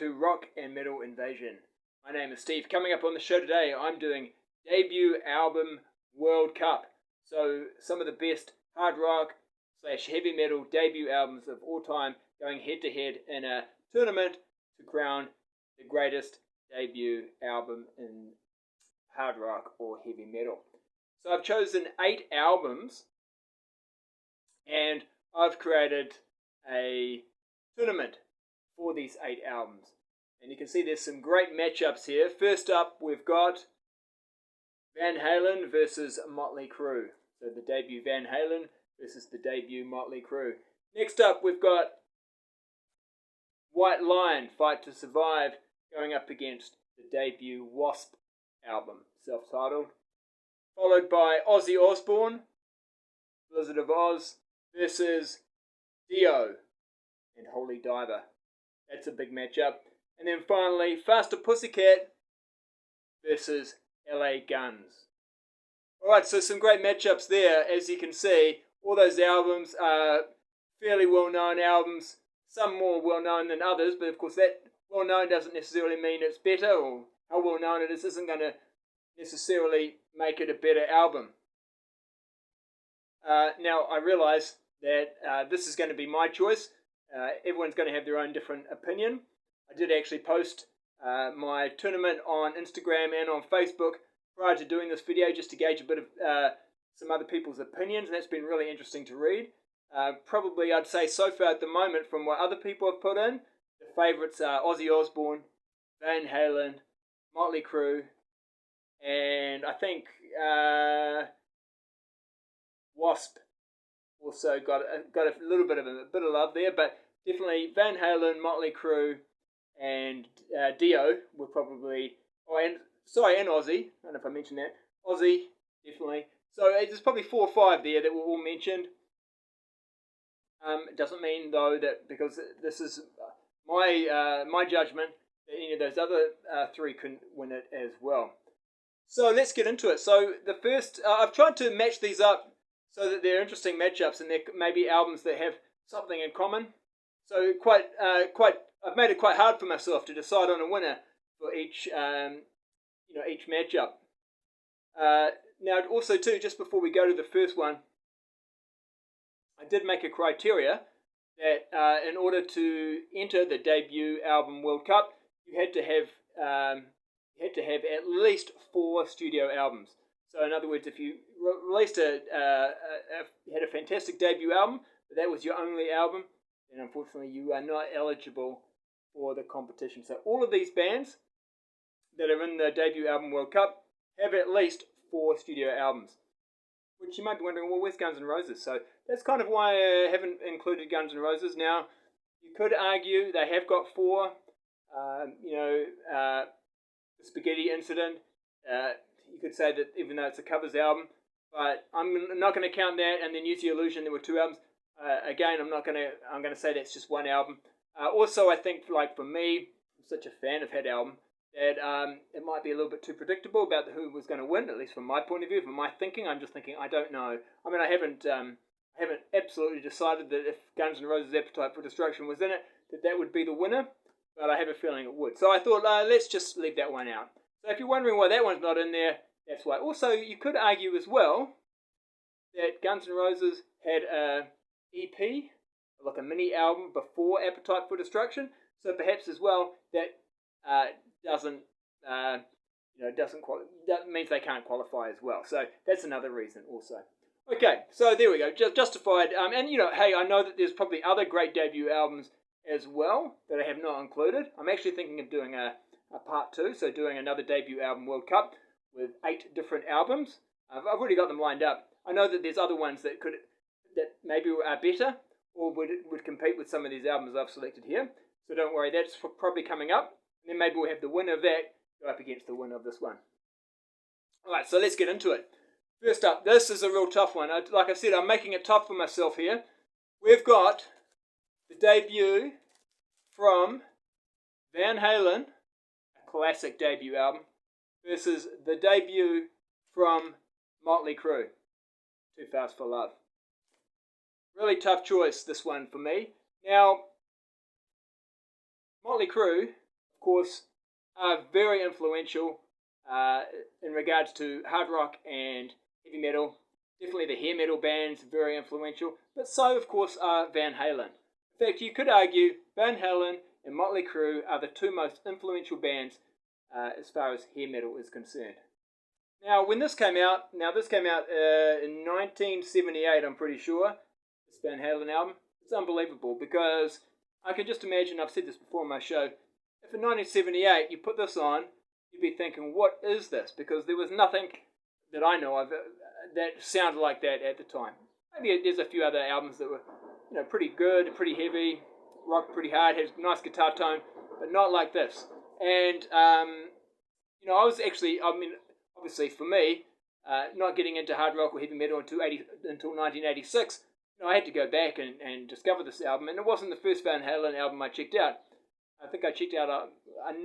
to Rock and Metal Invasion. My name is Steve. Coming up on the show today, I'm doing debut album World Cup. So some of the best hard rock / heavy metal debut albums of all time going head to head in a tournament to crown the greatest debut album in hard rock or heavy metal. So I've chosen 8 albums and I've created a tournament for these 8 albums. And you can see there's some great matchups here. First up, we've got Van Halen versus Motley Crue. So the debut Van Halen versus the debut Motley Crue. Next up, we've got White Lion, Fight to Survive, going up against the debut Wasp album, self-titled. Followed by Ozzy Osbourne, Blizzard of Oz, versus Dio and Holy Diver. That's a big matchup. And then finally, Faster Pussycat versus LA Guns. Alright, so some great matchups there. As you can see, all those albums are fairly well-known albums. Some more well-known than others, but of course that well-known doesn't necessarily mean it's better, or how well-known it is isn't going to necessarily make it a better album. Now, I realise that this is going to be my choice. Everyone's going to have their own different opinion. I did actually post my tournament on Instagram and on Facebook prior to doing this video just to gauge a bit of some other people's opinions, and that's been really interesting to read. Probably, I'd say so far at the moment, from what other people have put in, the favourites are Ozzy Osbourne, Van Halen, Motley Crue, and I think Wasp also got a little bit of love there, but definitely Van Halen, Motley Crue, and Dio were probably and Ozzy. I don't know if I mentioned that. Ozzy, definitely. So there's probably 4 or 5 there that were all mentioned. It doesn't mean though that because this is my judgment that any of those other 3 couldn't win it as well. So let's get into it. So the first, I've tried to match these up so that they're interesting matchups and they're maybe albums that have something in common. So I've made it quite hard for myself to decide on a winner for each each matchup. Now also too, just before we go to the first one, I did make a criteria that in order to enter the debut album World Cup, you had to have at least 4 studio albums. So in other words, if you released had a fantastic debut album, but that was your only album, then unfortunately you are not eligible for the competition. So all of these bands that are in the debut album World Cup have at least 4 studio albums. Which you might be wondering, well, where's Guns N' Roses? So that's kind of why I haven't included Guns N' Roses. Now, you could argue they have got 4. The Spaghetti Incident. You could say that even though it's a covers album, but I'm not going to count that. And then Use the Illusion, there were 2 albums. Again, I'm going to say that's just 1 album. Also, I think, like for me, I'm such a fan of that album that it might be a little bit too predictable about who was going to win, at least from my point of view, from my thinking. I'm just thinking, I don't know. I mean, I haven't absolutely decided that if Guns N' Roses' Appetite for Destruction was in it, that would be the winner, but I have a feeling it would. So I thought, let's just leave that one out. So if you're wondering why that one's not in there, that's why. Also, you could argue as well that Guns N' Roses had a EP, like a mini album before Appetite for Destruction. So perhaps as well that that means they can't qualify as well. So that's another reason also. Okay, so there we go, Justified. And hey, I know that there's probably other great debut albums as well that I have not included. I'm actually thinking of doing a part 2, so doing another debut album World Cup with 8 different albums. I've already got them lined up. I know that there's other ones that maybe are better or would compete with some of these albums I've selected here. So don't worry, that's probably coming up. And then maybe we'll have the winner of that go up against the winner of this one. Alright, so let's get into it. First up, this is a real tough one. Like I said, I'm making it tough for myself here. We've got the debut from Van Halen, a classic debut album, versus the debut from Motley Crue, Too Fast for Love. Really tough choice, this one for me. Now, Motley Crue course, are very influential in regards to hard rock and heavy metal. Definitely the hair metal bands, very influential. But so, of course, are Van Halen. In fact, you could argue Van Halen and Motley Crue are the two most influential bands as far as hair metal is concerned. Now, when this came out, in 1978, I'm pretty sure, this Van Halen album. It's unbelievable because I can just imagine, I've said this before on my show, if in 1978 you put this on, you'd be thinking, what is this? Because there was nothing that I know of that sounded like that at the time. Maybe there's a few other albums that were, pretty good, pretty heavy, rock pretty hard, had a nice guitar tone, but not like this. And obviously for me, not getting into hard rock or heavy metal until 1986, I had to go back and discover this album, and it wasn't the first Van Halen album I checked out. I think I checked out a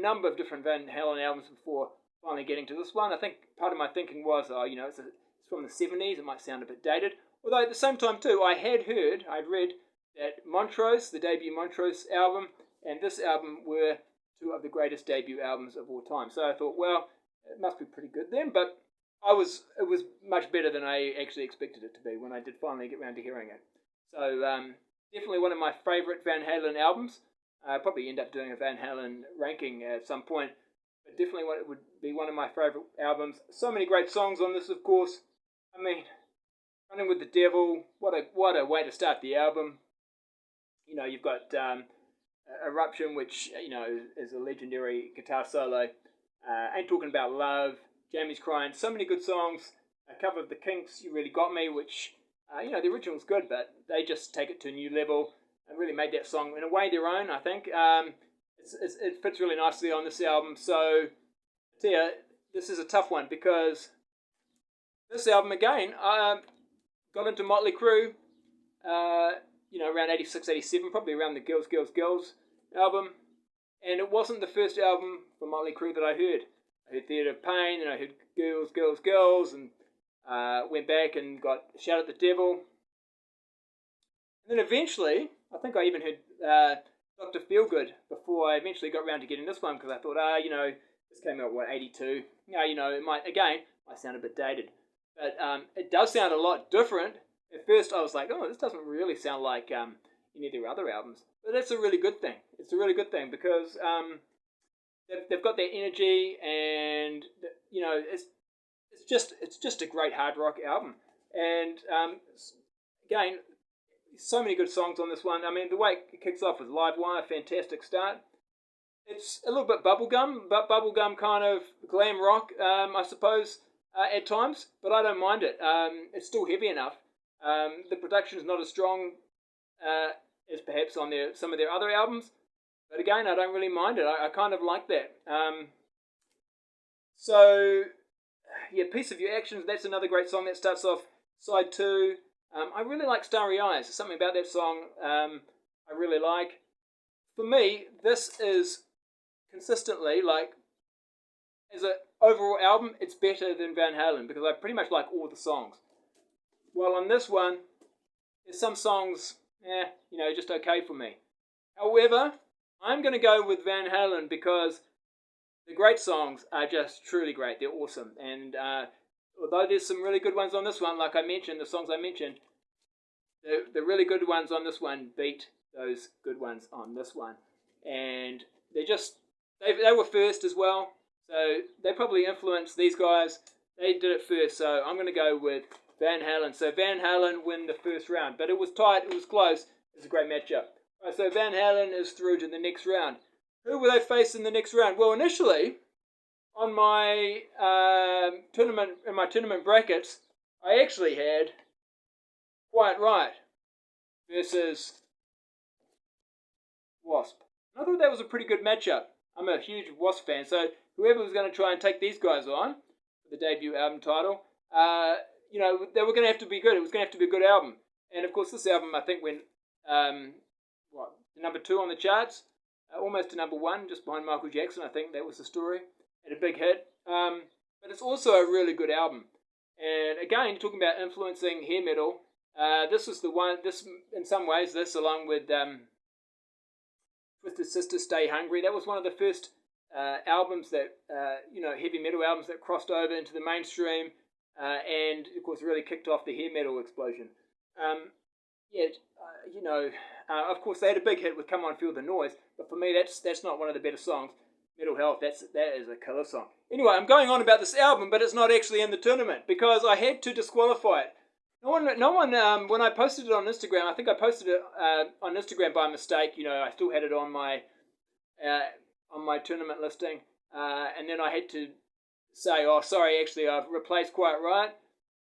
number of different Van Halen albums before finally getting to this one. I think part of my thinking was, it's from the 70s, it might sound a bit dated. Although at the same time too, I'd read that Montrose, the debut Montrose album, and this album were two of the greatest debut albums of all time. So I thought, well, it must be pretty good then, but it was much better than I actually expected it to be when I did finally get around to hearing it. So definitely one of my favourite Van Halen albums. I'll probably end up doing a Van Halen ranking at some point, but definitely it would be one of my favourite albums. So many great songs on this, of course. I mean, Running with the Devil, what a way to start the album. You've got Eruption, which is a legendary guitar solo. Ain't Talking About Love, Jamie's Crying, so many good songs. A cover of the Kinks, You Really Got Me, which, the original's good, but they just take it to a new level and really made that song, in a way, their own, I think. It fits really nicely on this album. So, I tell you, this is a tough one because this album, again, got into Motley Crue, around 86, 87, probably around the Girls, Girls, Girls album. And it wasn't the first album from Motley Crue that I heard. I heard Theatre of Pain, and I heard Girls, Girls, Girls, and went back and got Shout at the Devil. And then eventually, I think I even heard Dr. Feelgood before I eventually got around to getting this one, because I thought, this came out, 82? It might sound a bit dated. But it does sound a lot different. At first I was like, this doesn't really sound like any of their other albums. But that's a really good thing. It's a really good thing because they've got their energy, and it's just a great hard rock album. And again, so many good songs on this one. I mean, the way it kicks off with Live Wire, fantastic start. It's a little bit bubblegum kind of glam rock, I suppose, at times, but I don't mind it. It's still heavy enough. The production is not as strong as perhaps on some of their other albums, but again, I don't really mind it. I kind of like that. Piece of Your Actions, that's another great song that starts off side 2. I really like Starry Eyes. There's something about that song I really like. For me, this is consistently, as an overall album, it's better than Van Halen because I pretty much like all the songs. Well, on this one, there's some songs, just okay for me. However, I'm going to go with Van Halen because the great songs are just truly great. They're awesome. And although there's some really good ones on this one, like I mentioned, the songs I mentioned, the really good ones on this one beat those good ones on this one. And they were first as well. So they probably influenced these guys. They did it first. So I'm going to go with Van Halen. So Van Halen win the first round. But it was tight. It was close. It's a great matchup. Right, so Van Halen is through to the next round. Who will they face in the next round? Well, initially, on my tournament brackets, I actually had Quiet Riot versus Wasp. I thought that was a pretty good matchup. I'm a huge Wasp fan, so whoever was going to try and take these guys on for the debut album title, they were going to have to be good. It was going to have to be a good album. And of course, this album I think went number 2 on the charts, almost to number 1, just behind Michael Jackson. I think that was the story. Had a big hit. But it's also a really good album. And again, talking about influencing hair metal, this was the one. This, in some ways, this along with Twisted Sister, Stay Hungry. That was one of the first albums that, heavy metal albums that crossed over into the mainstream, and of course really kicked off the hair metal explosion. Um, yeah, of course they had a big hit with "Come On Feel the Noise," but for me that's not one of the better songs. Mental Health, that is a killer song. Anyway, I'm going on about this album, but it's not actually in the tournament because I had to disqualify it. No one. When I posted it on Instagram, I think I posted it on Instagram by mistake. I still had it on my tournament listing, and then I had to say, "Oh, sorry, actually, I've replaced Quiet Riot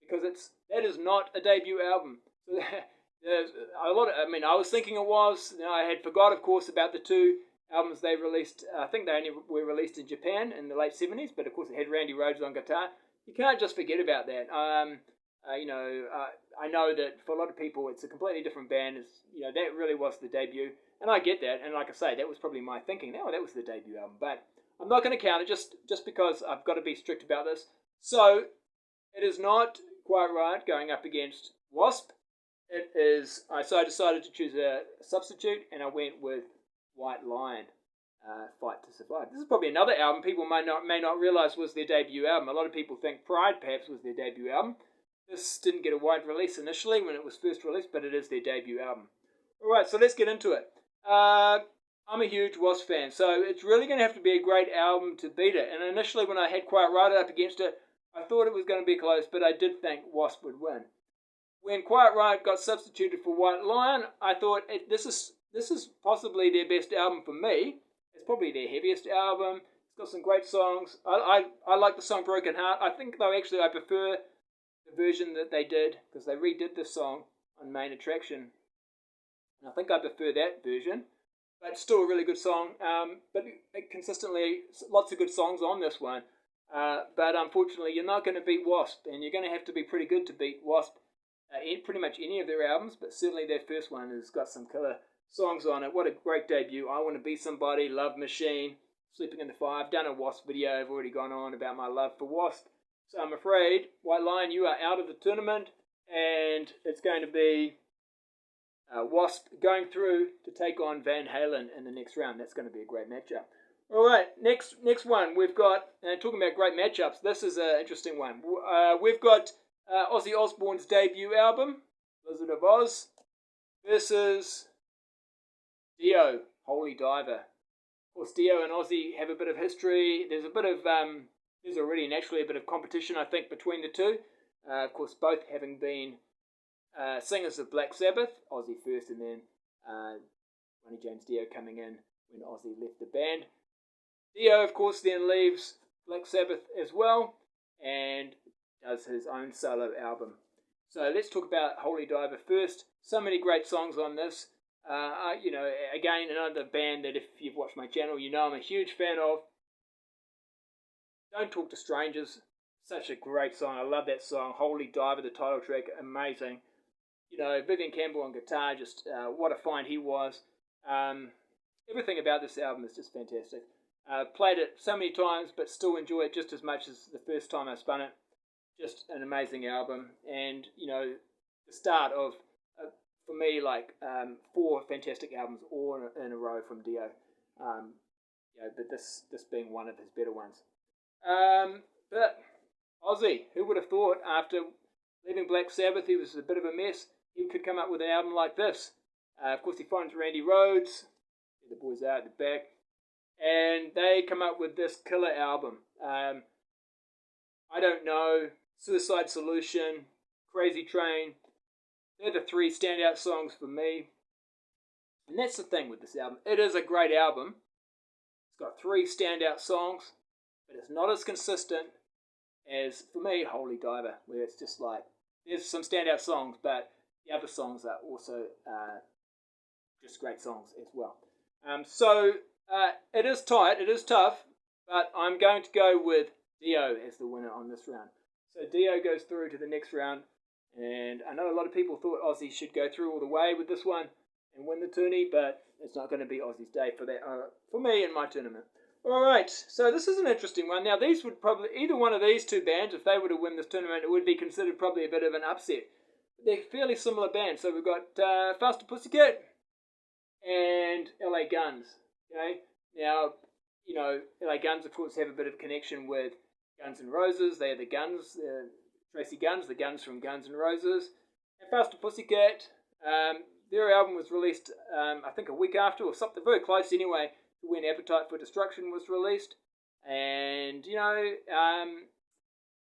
because that is not a debut album." So there's a lot. I was thinking it was. I had forgot, of course, about the two albums they released. I think they only were released in Japan in the late '70s, but of course it had Randy Rhoads on guitar. You can't just forget about that. I know that for a lot of people it's a completely different band. That really was the debut, and I get that. And like I say, that was probably my thinking. No, that was the debut album, but I'm not going to count it just because I've got to be strict about this. So it is not Quiet Riot going up against Wasp. It is. So I decided to choose a substitute, and I went with White Lion. Fight to Survive. This is probably another album people may not realize was their debut album. A lot of people think Pride perhaps was their debut album. This didn't get a wide release initially when it was first released, but it is their debut album. Alright, so let's get into it. I'm a huge Wasp fan, so it's really going to have to be a great album to beat it. And initially when I had Quiet Riot up against it, I thought it was going to be close, but I did think Wasp would win. When Quiet Riot got substituted for White Lion, I thought this is possibly their best album for me. It's probably their heaviest album. It's got some great songs. I like the song Broken Heart. I think though actually I prefer the version that they did because they redid the song on Main Attraction. And I think I prefer that version. But it's still a really good song. But consistently, lots of good songs on this one. But unfortunately, you're not going to beat Wasp, and you're going to have to be pretty good to beat Wasp. Pretty much any of their albums, but certainly their first one has got some killer songs on it. What a great debut. I Want to Be Somebody, Love Machine, Sleeping in the Fire. I've done a Wasp video. I've already gone on about my love for Wasp. So I'm afraid, White Lion, you are out of the tournament, and it's going to be Wasp going through to take on Van Halen in the next round. That's going to be a great matchup. All right, next one we've got, talking about great matchups, this is an interesting one. We've got Ozzy Osbourne's debut album, Wizard of Oz, versus Dio, Holy Diver. Of course, Dio and Ozzy have a bit of history. There's already naturally a bit of competition, I think, between the two. Of course, both having been singers of Black Sabbath, Ozzy first, and then Ronnie James Dio coming in when Ozzy left the band. Dio, of course, then leaves Black Sabbath as well, and does his own solo album. So let's talk about Holy Diver first. So many great songs on this. Again, another band that if you've watched my channel, you know I'm a huge fan of. Don't Talk to Strangers. Such a great song. I love that song. Holy Diver, the title track, amazing. Vivian Campbell on guitar, just what a find he was. Everything about this album is just fantastic. Played it so many times, but still enjoy it just as much as the first time I spun it. Just an amazing album, and the start of, for me, like 4 fantastic albums all in a row from Dio. But this being one of his better ones. But Ozzy, who would have thought after leaving Black Sabbath, he was a bit of a mess, he could come up with an album like this. Of course, he finds Randy Rhoads, the boys out at the back, and they come up with this killer album. I Don't Know, Suicide Solution, Crazy Train. They're the 3 standout songs for me. And that's the thing with this album. It is a great album. It's got 3 standout songs, but it's not as consistent as, for me, Holy Diver, where it's just like, there's some standout songs, but the other songs are also just great songs as well. It is tight, it is tough, but I'm going to go with Dio as the winner on this round. So Dio goes through to the next round, and I know a lot of people thought Ozzy should go through all the way with this one and win the tourney, but it's not going to be Ozzy's day for that, for me in my tournament. Alright, so this is an interesting one. Now these would probably, either one of these 2 bands, if they were to win this tournament, it would be considered probably a bit of an upset. They're fairly similar bands. So we've got Faster Pussycat and LA Guns. Okay, now LA Guns, of course, have a bit of a connection with Guns N' Roses. They are the Guns, Tracy Guns, the Guns from Guns N' Roses. And Faster Pussycat, their album was released, I think, a week after, or something very close anyway, to when Appetite for Destruction was released. And,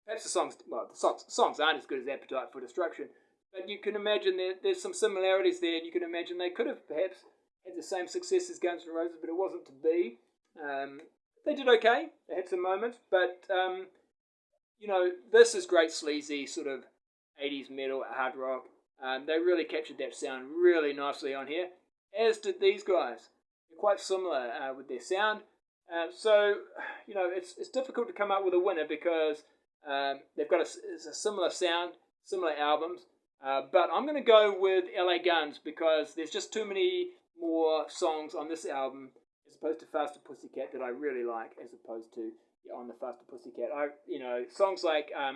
perhaps the songs aren't as good as Appetite for Destruction, but you can imagine there's some similarities there, and you can imagine they could have perhaps had the same success as Guns N' Roses, but it wasn't to be. They did okay. They had some moments, but this is great sleazy sort of 80s metal, hard rock. They really captured that sound really nicely on here, as did these guys. They're quite similar with their sound. So it's difficult to come up with a winner because they've got a similar sound, similar albums. But I'm going to go with LA Guns because there's just too many more songs on this album as opposed to Faster Pussycat that I really like, as opposed to on the Faster Pussycat. Songs like I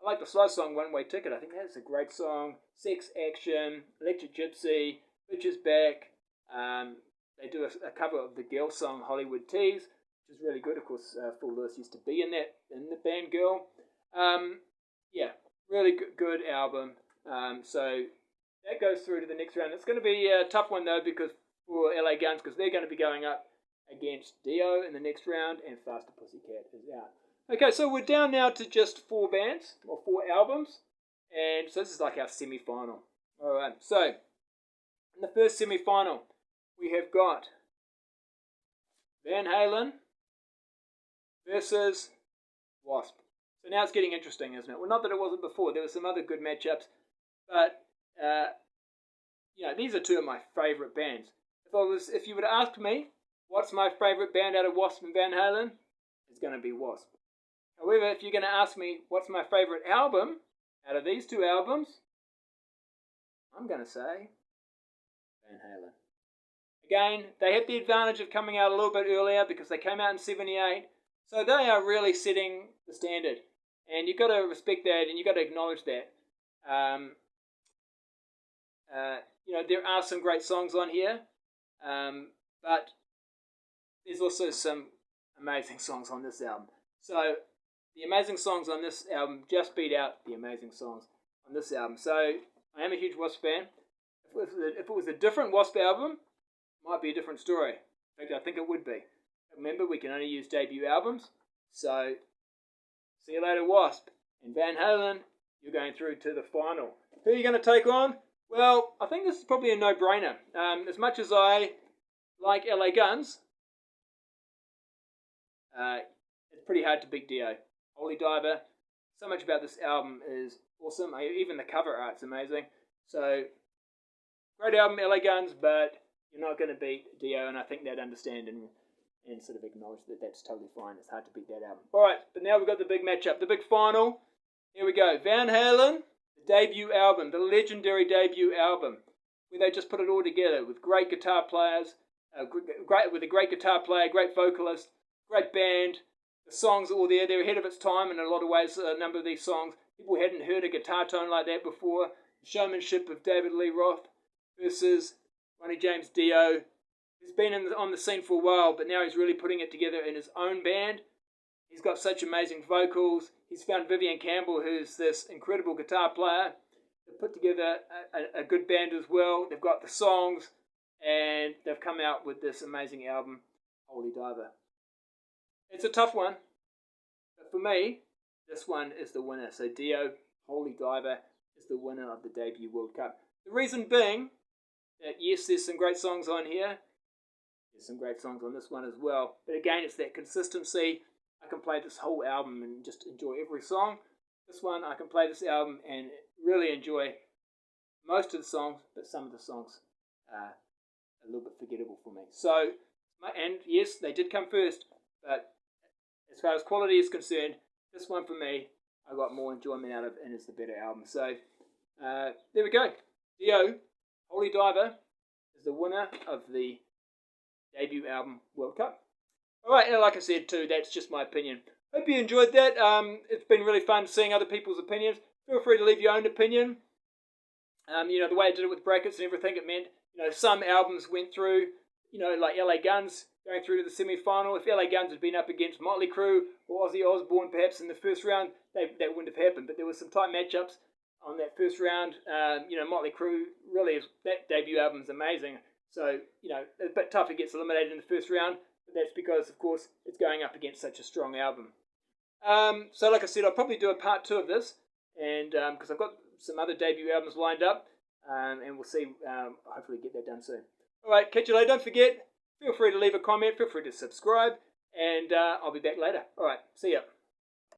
like the slow song One Way Ticket. I think that's a great song. Sex Action, Electric Gypsy, Bitches Back. They do a cover of the Girl song Hollywood Tease, which is really good. Of course, Phil Lewis used to be in the band Girl. Really good album. So that goes through to the next round. It's going to be a tough one though, because for LA Guns, because they're going to be going up against Dio in the next round, and Faster Pussycat is out. Okay, so we're down now to just 4 bands, or 4 albums, and so this is like our semi-final. Alright, so in the first semi-final, we have got Van Halen versus Wasp. So now it's getting interesting, isn't it? Well, not that it wasn't before. There were some other good matchups, but these are 2 of my favourite bands. If you would ask me, what's my favourite band out of Wasp and Van Halen? It's going to be Wasp. However, if you're going to ask me what's my favourite album out of these 2 albums, I'm going to say Van Halen. Again, they had the advantage of coming out a little bit earlier because they came out in 78. So they are really setting the standard. And you've got to respect that, and you've got to acknowledge that. There are some great songs on here, but there's also some amazing songs on this album. So the amazing songs on this album just beat out the amazing songs on this album. So I am a huge Wasp fan. If it was a different Wasp album, it might be a different story. In fact, I think it would be. Remember, we can only use debut albums. So see you later, Wasp. And Van Halen, you're going through to the final. Who are you going to take on? Well, I think this is probably a no-brainer. As much as I like LA Guns, it's pretty hard to beat Dio. Holy Diver. So much about this album is awesome. Even the cover art's amazing. So, great album, LA Guns, but you're not going to beat Dio, and I think they'd understand and sort of acknowledge that that's totally fine. It's hard to beat that album. Alright, but now we've got the big matchup, the big final. Here we go. Van Halen, the debut album, the legendary debut album, where they just put it all together with great guitar players, with a great guitar player, great vocalist, great band. The songs are all there. They're ahead of its time in a lot of ways. A number of these songs, people hadn't heard a guitar tone like that before. The showmanship of David Lee Roth versus Ronnie James Dio. He's been on the scene for a while, but now he's really putting it together in his own band. He's got such amazing vocals. He's found Vivian Campbell, who's this incredible guitar player. They've put together a good band as well. They've got the songs, and they've come out with this amazing album, Holy Diver. It's a tough one, but for me, this one is the winner. So Dio, Holy Diver, is the winner of the debut World Cup. The reason being that, yes, there's some great songs on here. There's some great songs on this one as well. But again, it's that consistency. I can play this whole album and just enjoy every song. This one, I can play this album and really enjoy most of the songs, but some of the songs are a little bit forgettable for me. So, and yes, they did come first, but as far as quality is concerned, this one for me, I got more enjoyment out of, and it's the better album. So, there we go. Dio, Holy Diver, is the winner of the debut album World Cup. Alright, and like I said too, that's just my opinion. Hope you enjoyed that. It's been really fun seeing other people's opinions. Feel free to leave your own opinion. The way I did it with brackets and everything, it meant, some albums went through like LA Guns going through to the semi-final. If LA Guns had been up against Motley Crue or Ozzy Osbourne perhaps in the first round, that wouldn't have happened. But there were some tight matchups on that first round. Motley Crue that debut album is amazing. So, a bit tough. It gets eliminated in the first round, but that's because, of course, it's going up against such a strong album. So, like I said, I'll probably do a part 2 of this, and because I've got some other debut albums lined up, and we'll see. Hopefully, get that done soon. All right, catch you later. Don't forget, feel free to leave a comment. Feel free to subscribe, and I'll be back later. All right, see ya.